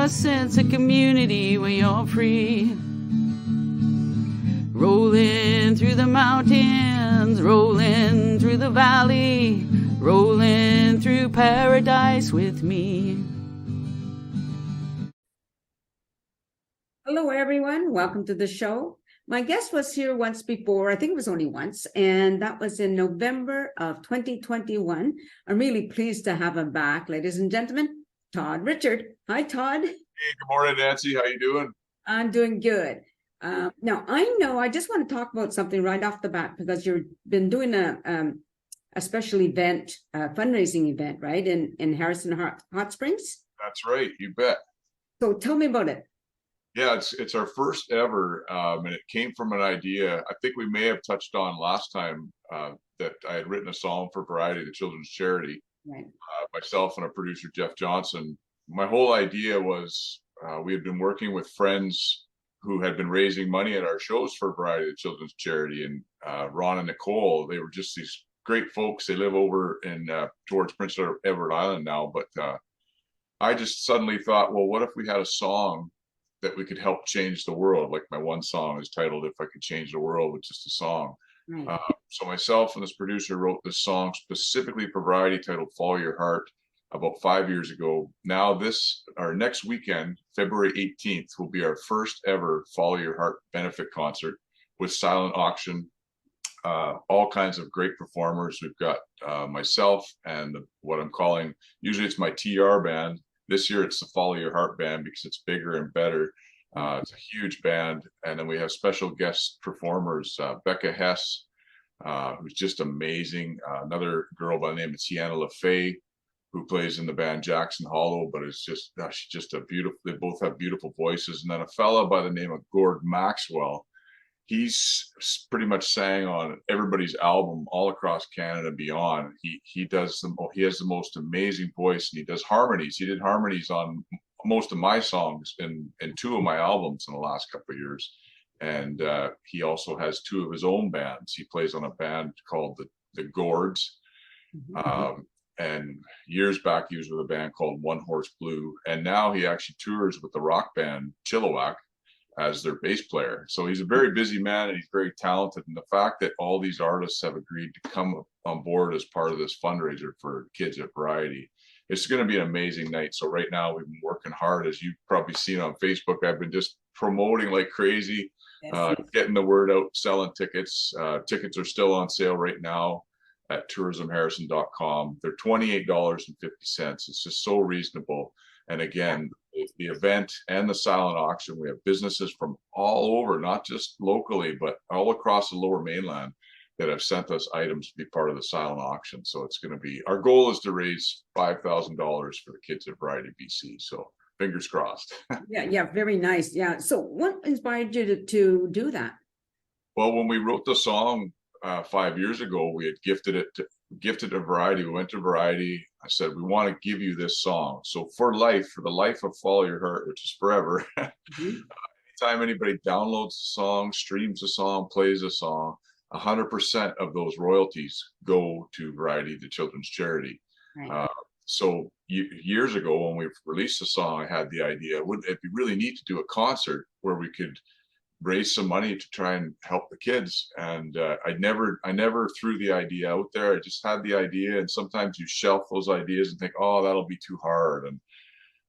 a sense of community when you're free. Rolling through the mountains, rolling through the valley, rolling through paradise with me. Hello, everyone. Welcome to the show. My guest was here once before. I think it was only once, and that was in November of 2021. I'm really pleased to have him back, ladies and gentlemen. Todd Richard. Hi, Todd. Hey, good morning, Nancy. How you doing? I'm doing good. Now, I just want to talk about something right off the bat because you've been doing a special event, a fundraising event, right, in Harrison Hot Springs? That's right. You bet. So tell me about it. Yeah, it's our first ever, and it came from an idea. I think we may have touched on last time that I had written a song for Variety, the children's charity. Right. Myself and our producer, Jeff Johnson. My whole idea was we had been working with friends who had been raising money at our shows for Variety, the children's charity. And Ron and Nicole, they were just these great folks. They live over in towards Prince Edward Island now. But I just suddenly thought, well, what if we had a song that we could help change the world? Like my one song is titled "If I Could Change the World" with just a song. Right. So myself and this producer wrote this song specifically for Variety titled "Follow Your Heart" about 5 years ago. Now our next weekend, February 18th, will be our first ever Follow Your Heart benefit concert with silent auction, all kinds of great performers. We've got myself and what I'm calling, usually it's my TR band. This year it's the Follow Your Heart band because it's bigger and better. It's a huge band. And then we have special guest performers, Becca Hess, who's just amazing. Another girl by the name of Tiana LaFay, who plays in the band Jackson Hollow, but it's just, she's just a beautiful, they both have beautiful voices. And then a fella by the name of Gord Maxwell, he's pretty much sang on everybody's album all across Canada and beyond. He has the most amazing voice, and he does harmonies. He did harmonies on most of my songs in two of my albums in the last couple of years. And he also has two of his own bands. He plays on a band called the Gourds. Mm-hmm. And years back, he was with a band called One Horse Blue. And now he actually tours with the rock band Chilliwack as their bass player. So he's a very busy man, and he's very talented. And the fact that all these artists have agreed to come on board as part of this fundraiser for kids at Variety, it's going to be an amazing night. So right now we've been working hard, as you've probably seen on Facebook. I've been just promoting like crazy, getting the word out, selling tickets. Tickets are still on sale right now at tourismharrison.com. They're $28.50. It's just so reasonable. And again, the event and the silent auction, we have businesses from all over, not just locally, but all across the Lower Mainland that have sent us items to be part of the silent auction. So it's going to be, our goal is to raise $5,000 for the kids at Variety BC. So fingers crossed. Yeah, very nice. Yeah. So what inspired you to do that? Well, when we wrote the song 5 years ago, we had gifted it to Variety. We went to Variety. I said, we want to give you this song. So for the life of Follow Your Heart, which is forever, mm-hmm. Anytime anybody downloads a song, streams a song, plays a song, 100% of those royalties go to Variety, the children's charity. Right. So years ago, when we released the song, I had the idea, wouldn't it be really neat to do a concert where we could raise some money to try and help the kids? And I never threw the idea out there. I just had the idea, and sometimes you shelf those ideas and think, oh, that'll be too hard. And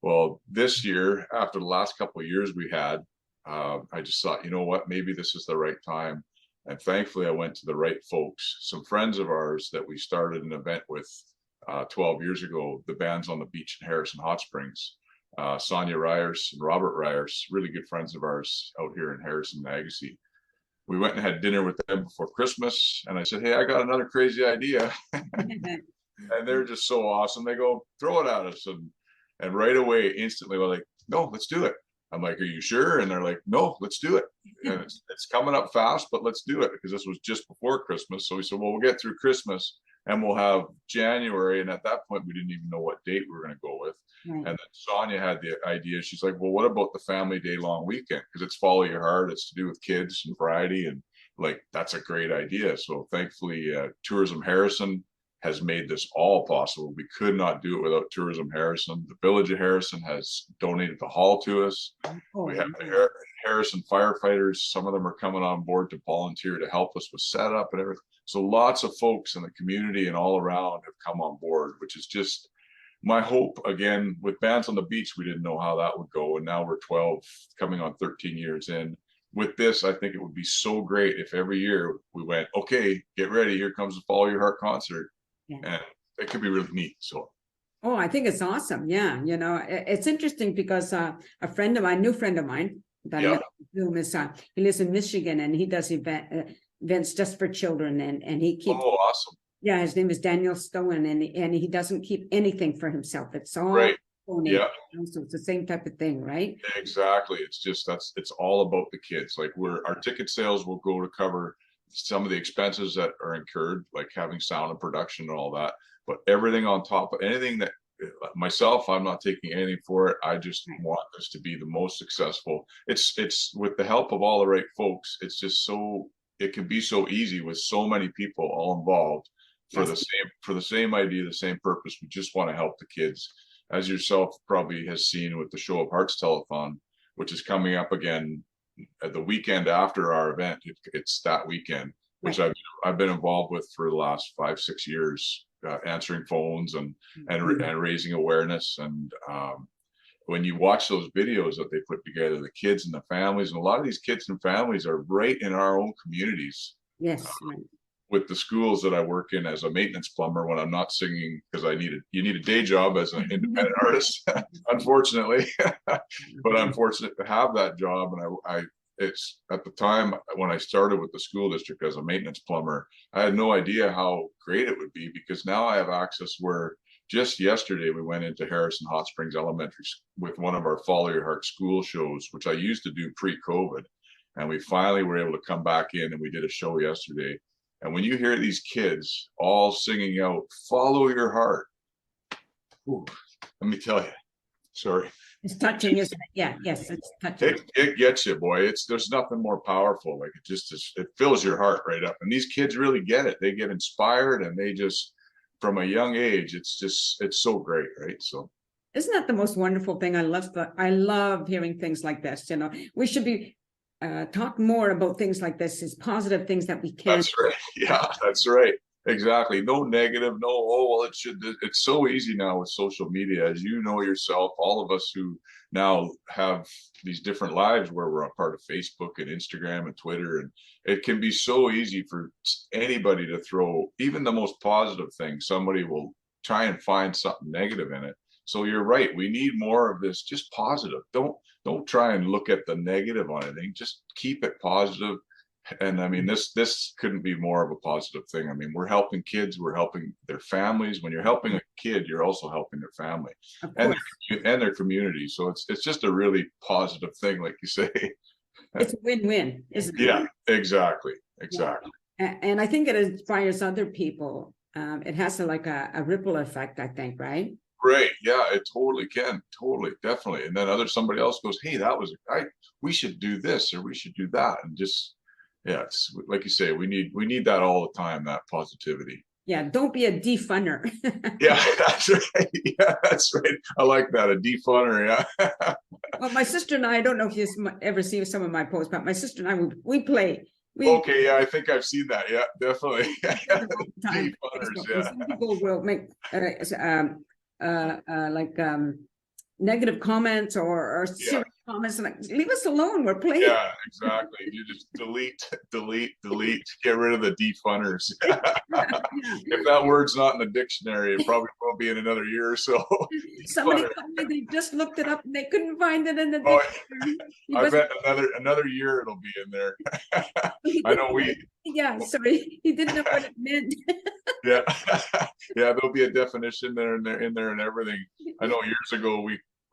well, this year, after the last couple of years we had, I just thought, you know what, maybe this is the right time. And thankfully I went to the right folks, some friends of ours that we started an event with 12 years ago, the bands on the beach in Harrison Hot Springs. Sonia Ryers and Robert Ryers, really good friends of ours out here in Harrison and Agassiz. We went and had dinner with them before Christmas, and I said, hey, I got another crazy idea. And they're just so awesome. They go, throw it at us. And right away, instantly, we're like, no, let's do it. I'm like, are you sure? And they're like, no, let's do it. And it's coming up fast, but let's do it, because this was just before Christmas. So we said, well, we'll get through Christmas and we'll have January. And at that point, we didn't even know what date we were going to go with. Right. And then Sonia had the idea. She's like, well, what about the family day long weekend? Because it's Follow Your Heart. It's to do with kids and Variety. And like, that's a great idea. So thankfully, Tourism Harrison has made this all possible. We could not do it without Tourism Harrison. The Village of Harrison has donated the hall to us. We have the Harrison firefighters. Some of them are coming on board to volunteer to help us with setup and everything. So lots of folks in the community and all around have come on board, which is just my hope. Again, with Bands on the Beach, we didn't know how that would go. And now we're 12, coming on 13 years in. With this, I think it would be so great if every year we went, okay, get ready, here comes the Follow Your Heart concert. Yeah. And it could be really neat. So oh, I think it's awesome. Yeah, you know, it's interesting because a friend of mine, new friend of mine, that he lives in Michigan, and he does events just for children, and he keeps. Oh, awesome! Yeah, his name is Daniel Stone, and he doesn't keep anything for himself. It's all right. Yeah, so it's the same type of thing, right? Exactly. It's just it's all about the kids. Like our ticket sales will go to cover some of the expenses that are incurred, like having sound and production and all that. But everything on top of anything that myself, I'm not taking anything for it. I just want this to be the most successful. It's with the help of all the right folks. It's just it can be so easy with so many people all involved for the same idea, the same purpose. We just want to help the kids. As yourself probably has seen with the Show of Hearts telethon, which is coming up again at the weekend after our event. It's that weekend, which I've been involved with for the last 5-6 years, answering phones and raising awareness. And when you watch those videos that they put together, the kids and the families, and a lot of these kids and families are right in our own communities. Yes. With the schools that I work in as a maintenance plumber, when I'm not singing, because you need a day job as an independent artist, unfortunately. But I'm fortunate to have that job. And it's at the time when I started with the school district as a maintenance plumber, I had no idea how great it would be, because now I have access where just yesterday we went into Harrison Hot Springs Elementary with one of our Follow Your Heart school shows, which I used to do pre-COVID. And we finally were able to come back in, and we did a show yesterday. And when you hear these kids all singing out, "Follow Your Heart," ooh, let me tell you, sorry. It's touching, isn't it? Yeah, yes, it's touching. It gets you, boy. There's nothing more powerful. Like it fills your heart right up. And these kids really get it. They get inspired, and they just, from a young age, it's so great, right? So isn't that the most wonderful thing? I love hearing things like this. You know, we should be talk more about things like this, is positive things that we can. That's right. Yeah, that's right. Exactly. No negative, no, oh, well, it's so easy now with social media, as you know yourself, all of us who now have these different lives where we're a part of Facebook and Instagram and Twitter, and it can be so easy for anybody to throw even the most positive thing. Somebody will try and find something negative in it. So you're right. We need more of this, just positive. Don't try and look at the negative on anything. Just keep it positive. And I mean, this couldn't be more of a positive thing. I mean, we're helping kids, we're helping their families. When you're helping a kid, you're also helping their family and their community. So it's just a really positive thing, like you say. It's a win-win, isn't it? Yeah, exactly. Yeah. And I think it inspires other people. It has a ripple effect, I think, right? Right. Yeah, it totally can. Totally, definitely. And then somebody else goes, "Hey, we should do this, or we should do that," and just. Yeah, it's like you say, we need that all the time, that positivity. Yeah, don't be a defunner. Yeah, that's right. Yeah, that's right. I like that, a defunner. Yeah. Well, my sister and I don't know if you ever see some of my posts, but my sister and I, we play. Okay, yeah, I think I've seen that. Yeah, definitely. Defunners, yeah. Some people will make negative comments or serious comments, and leave us alone, we're playing. Yeah, exactly. You just delete, get rid of the defunners. If that word's not in the dictionary, it probably won't be in another year or so. Somebody told me they just looked it up and they couldn't find it in the dictionary. I bet another year it'll be in there. I know yeah, sorry, he didn't know what it meant. Yeah. Yeah, there'll be a definition there and everything. I know years ago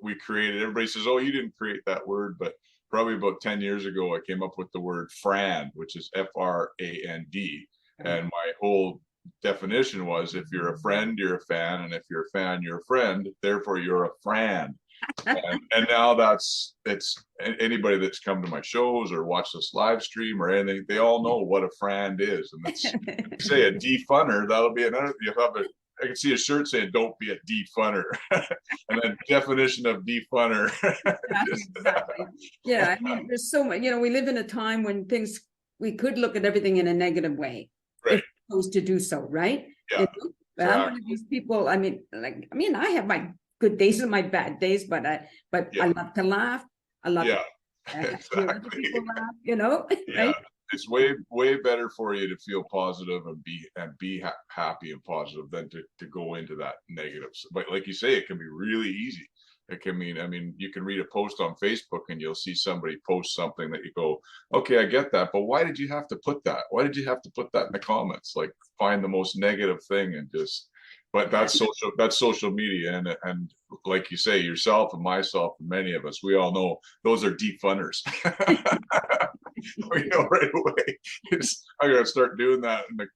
we created, everybody says, "Oh, you didn't create that word," but probably about 10 years ago I came up with the word FRAND, which is FRAND. And my whole definition was, if you're a friend, you're a fan, and if you're a fan, you're a friend, therefore you're a FRAND. And now anybody that's come to my shows or watched this live stream or anything, they all know what a friend is. And it's say a defunner, that'll be another. I can see a shirt saying "Don't be a defunner," and then definition of defunner. Exactly. Yeah, I mean, there's so much. We live in a time when we could look at everything in a negative way, Right. if we're supposed to do so, right? Yeah. But I'm one of these people. I mean, I have my good days and my bad days, but I love to laugh. I love Yeah. to hear other Exactly. people laugh. Yeah. Right? It's way better for you to feel positive and be happy and positive than to go into that negative. But like you say, it can be really easy. It can mean, you can read a post on Facebook and you'll see somebody post something that you go, okay, I get that, but why did you have to put that? Why did you have to put that in the comments? Like, find the most negative thing and just. But that's social media, and like you say, yourself and myself and many of us, we all know those are defunners. We know right away. I gotta start doing that in the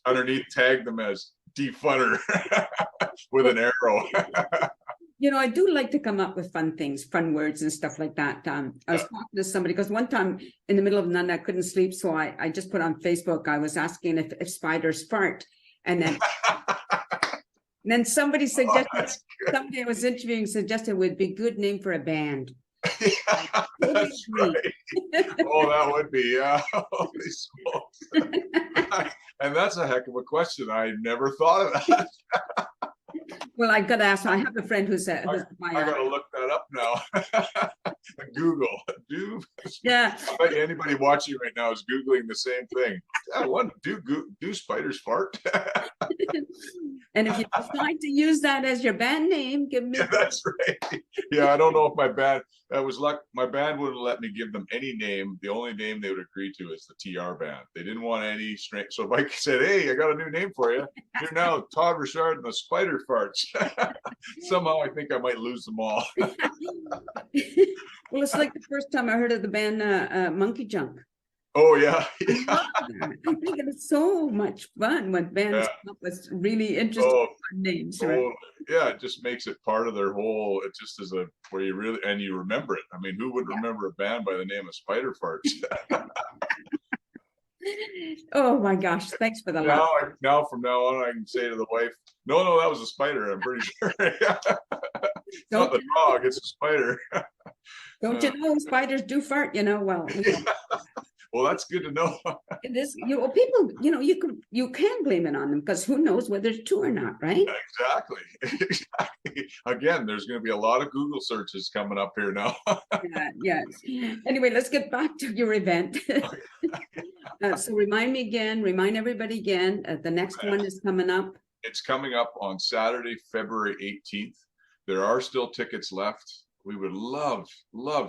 underneath, tag them as defunner with an arrow. I do like to come up with fun things, fun words and stuff like that. I was talking to somebody because one time in the middle of the night I couldn't sleep, so I just put on Facebook. I was asking if spiders fart, and then somebody suggested, somebody I was interviewing suggested it would be a good name for a band. Yeah, that's right. Oh, that would be, yeah. Holy smokes. And that's a heck of a question. I never thought of that. Well, I got to ask. I have a friend who's I gotta look that up now. Google. Yeah. I bet anybody watching right now is Googling the same thing. Yeah, do spiders fart? And if you decide to use that as your band name, give me. Yeah, that's right. Yeah, I don't know if my band my band wouldn't let me give them any name. The only name they would agree to is the TR band. They didn't want any strength. So if I said, hey, I got a new name for you, you're now Todd Richard and the Spider Farts. Somehow I think I might lose them all. Well, it's like the first time I heard of the band Monkey Junk. Oh yeah. I think it's so much fun when bands come up with really interesting names. Right? Yeah, it just makes it part of their whole. It just is where you really and you remember it. I mean, who would remember a band by the name of Spider Farts? Oh my gosh! Thanks for the laugh. Now from now on, I can say to the wife, "No, that was a spider. I'm pretty sure. It's not the dog; it's a spider." Don't you know spiders do fart? Well. Yeah. Well, that's good to know. People, you can blame it on them because who knows whether it's true or not, right? Exactly. Again, there's going to be a lot of Google searches coming up here now. Yes. Anyway, let's get back to your event. So remind everybody again, the next one is coming up. It's coming up on Saturday, February 18th. There are still tickets left. We would love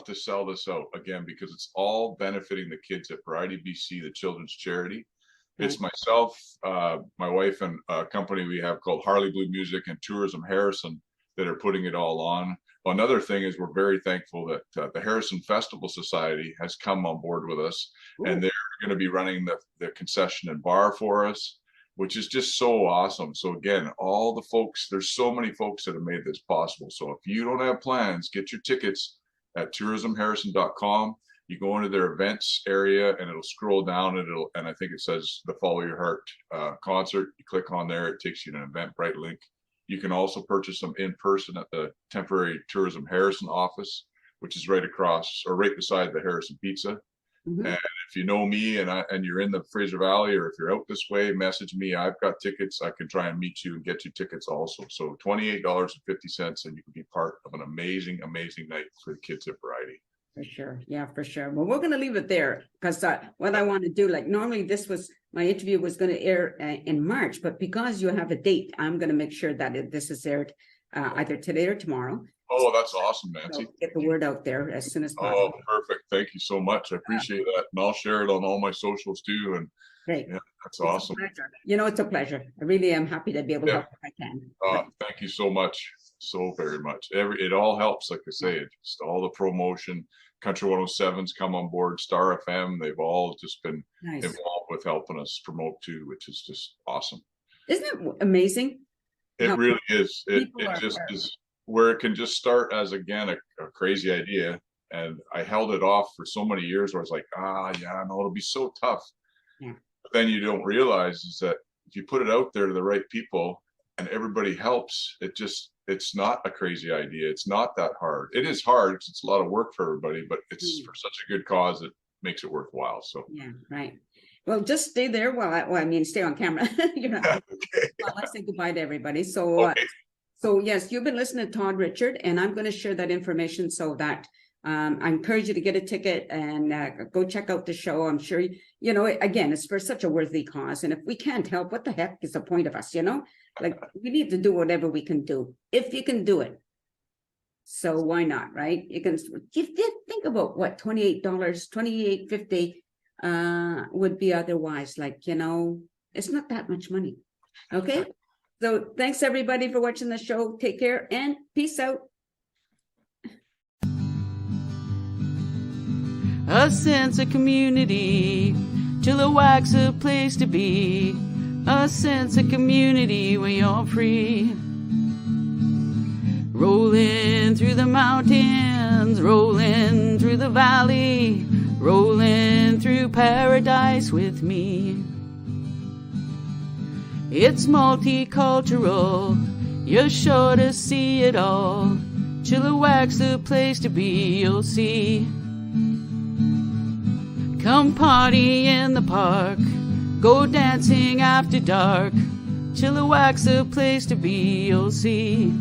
to sell this out again because it's all benefiting the kids at Variety BC, the children's charity. It's myself, my wife, and a company we have called Harley Blue Music and Tourism Harrison that are putting it all on. Another thing is we're very thankful that the Harrison Festival Society has come on board with us. Ooh. And they're going to be running the concession and bar for us, which is just so awesome. So again, all the folks, there's so many folks that have made this possible. So if you don't have plans, get your tickets at tourismharrison.com. You go into their events area and it'll scroll down and I think it says the Follow Your Heart concert. You click on there, it takes you to an Eventbrite link. You can also purchase them in person at the temporary Tourism Harrison office, which is right across or right beside the Harrison Pizza. Mm-hmm. And if you know me and you're in the Fraser Valley, or if you're out this way, message me. I've got tickets. I can try and meet you and get you tickets also. So $28.50, and you can be part of an amazing, amazing night for the kids at Variety. For sure. Yeah, for sure. Well, we're going to leave it there because what I want to do, like normally my interview was going to air in March, but because you have a date, I'm going to make sure that this is aired either today or tomorrow. Oh, that's awesome, Nancy. So get the word out there as soon as possible. Oh, perfect. Thank you so much. I appreciate that. And I'll share it on all my socials too. And great. Yeah, that's awesome. It's a pleasure. I really am happy to be able to help if I can. Thank you so much. So very much. It all helps, like I say, just all the promotion. Country 107's come on board, Star FM. They've all just been involved with helping us promote too, which is just awesome. Isn't it amazing? It really is. It just is. where it can just start as, again, a crazy idea. And I held it off for so many years where I was like, yeah, no, it'll be so tough. Yeah. But then you don't realize is that if you put it out there to the right people and everybody helps, it's not a crazy idea. It's not that hard. It is hard because it's a lot of work for everybody, but it's for such a good cause that makes it worthwhile. So Yeah, right. Well, just stay there while I mean, stay on camera. You're not. okay. Well, let's say goodbye to everybody. So, Okay. so yes, you've been listening to Todd Richard, and I'm going to share that information so that I encourage you to get a ticket and go check out the show. I'm sure, you know, again, it's for such a worthy cause. And if we can't help, what the heck is the point of us, you know? Like, we need to do whatever we can do, if you can do it. So why not, right? You can think about what $28, $28.50 would be otherwise. Like, you know, it's not that much money. Okay. So thanks everybody for watching the show. Take care and peace out. A sense of community, Chilliwack's a place to be. A sense of community where you're free. Rolling through the mountains, rolling through the valley, rolling through paradise with me. It's multicultural, you're sure to see it all. Chilliwack's the place to be, you'll see. Come party in the park, go dancing after dark. Chilliwack's the place to be, you'll see.